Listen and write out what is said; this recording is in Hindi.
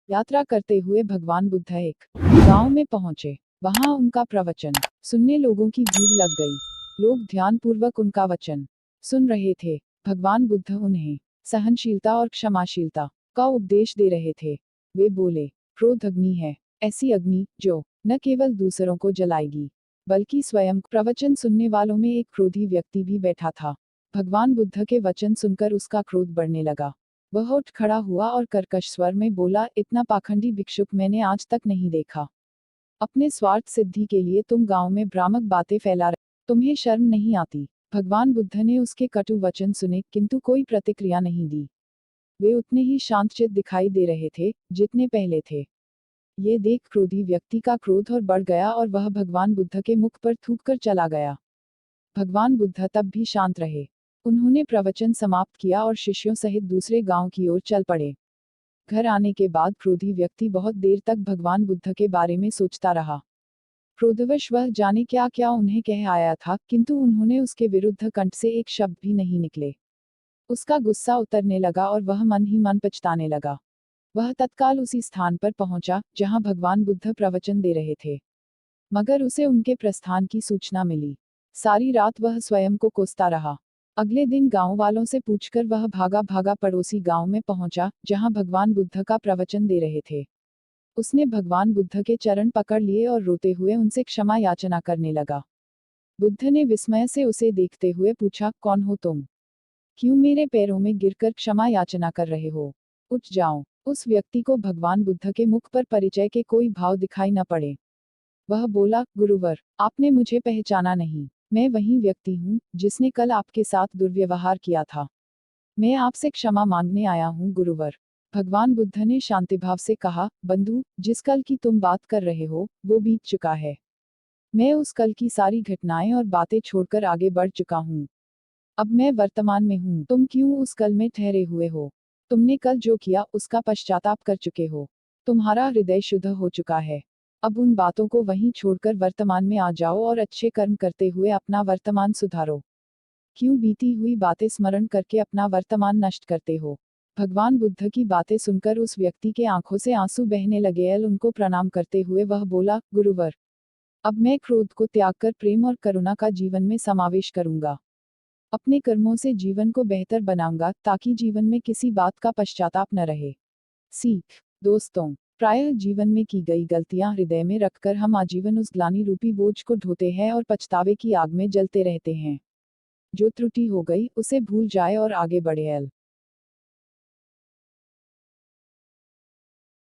यात्रा करते हुए भगवान बुद्ध एक गांव में पहुंचे। वहां उनका प्रवचन सुनने लोगों की भीड़ लग गई। लोग ध्यानपूर्वक उनका वचन सुन रहे थे। भगवान बुद्ध उन्हें सहनशीलता और क्षमाशीलता का उपदेश दे रहे थे। वे बोले, क्रोध अग्नि है, ऐसी अग्नि जो न केवल दूसरों को जलाएगी बल्कि स्वयं। प्रवचन सुनने वालों में एक क्रोधी व्यक्ति भी बैठा था। भगवान बुद्ध के वचन सुनकर उसका क्रोध बढ़ने लगा। वह उठ खड़ा हुआ और कर्कश स्वर में बोला, इतना पाखंडी भिक्षुक मैंने आज तक नहीं देखा। अपने स्वार्थ सिद्धि के लिए तुम गांव में भ्रामक बातें फैला रहे, तुम्हें शर्म नहीं आती। भगवान बुद्ध ने उसके कटु वचन सुने किंतु कोई प्रतिक्रिया नहीं दी। वे उतने ही शांतचित्त दिखाई दे रहे थे जितने पहले थे। ये देख क्रोधी व्यक्ति का क्रोध और बढ़ गया और वह भगवान बुद्ध के मुख पर थूककर चला गया। भगवान बुद्ध तब भी शांत रहे। उन्होंने प्रवचन समाप्त किया और शिष्यों सहित दूसरे गांव की ओर चल पड़े। घर आने के बाद क्रोधी व्यक्ति बहुत देर तक भगवान बुद्ध के बारे में सोचता रहा। क्रोधवश वह जाने क्या क्या उन्हें कह आया था, किंतु उन्होंने उसके विरुद्ध कंठ से एक शब्द भी नहीं निकले। उसका गुस्सा उतरने लगा और वह मन ही मन पछताने लगा। वह तत्काल उसी स्थान पर पहुंचा जहां भगवान बुद्ध प्रवचन दे रहे थे, मगर उसे उनके प्रस्थान की सूचना मिली। सारी रात वह स्वयं को कोसता रहा। अगले दिन गांव वालों से पूछकर वह भागा भागा पड़ोसी गांव में पहुंचा जहां भगवान बुद्ध का प्रवचन दे रहे थे। उसने भगवान बुद्ध के चरण पकड़ लिए और रोते हुए उनसे क्षमा याचना करने लगा। बुद्ध ने विस्मय से उसे देखते हुए पूछा, कौन हो तुम? क्यों मेरे पैरों में गिरकर क्षमा याचना कर रहे हो? उठ जाओ। उस व्यक्ति को भगवान बुद्ध के मुख पर परिचय के कोई भाव दिखाई न पड़े। वह बोला, गुरुवर, आपने मुझे पहचाना नहीं। मैं वही व्यक्ति हूँ जिसने कल आपके साथ दुर्व्यवहार किया था। मैं आपसे क्षमा मांगने आया हूँ गुरुवर। भगवान बुद्ध ने शांतिभाव से कहा, बंधु, जिस कल की तुम बात कर रहे हो वो बीत चुका है। मैं उस कल की सारी घटनाएं और बातें छोड़कर आगे बढ़ चुका हूँ। अब मैं वर्तमान में हूँ। तुम क्यों उस कल में ठहरे हुए हो? तुमने कल जो किया उसका पश्चाताप कर चुके हो। तुम्हारा हृदय शुद्ध हो चुका है। अब उन बातों को वहीं छोड़कर वर्तमान में आ जाओ और अच्छे कर्म करते हुए अपना वर्तमान सुधारो। क्यों बीती हुई बातें स्मरण करके अपना वर्तमान नष्ट करते हो? भगवान बुद्ध की बातें सुनकर उस व्यक्ति के आंखों से आंसू बहने लगे। उनको प्रणाम करते हुए वह बोला, गुरुवर, अब मैं क्रोध को त्याग कर प्रेम और करुणा का जीवन में समावेश करूंगा। अपने कर्मों से जीवन को बेहतर बनाऊंगा ताकि जीवन में किसी बात का पश्चाताप न रहे। सीख। दोस्तों, प्रायः जीवन में की गई गलतियां हृदय में रखकर हम आजीवन उस ग्लानि रूपी बोझ को ढोते हैं और पछतावे की आग में जलते रहते हैं। जो त्रुटि हो गई उसे भूल जाए और आगे बढ़े।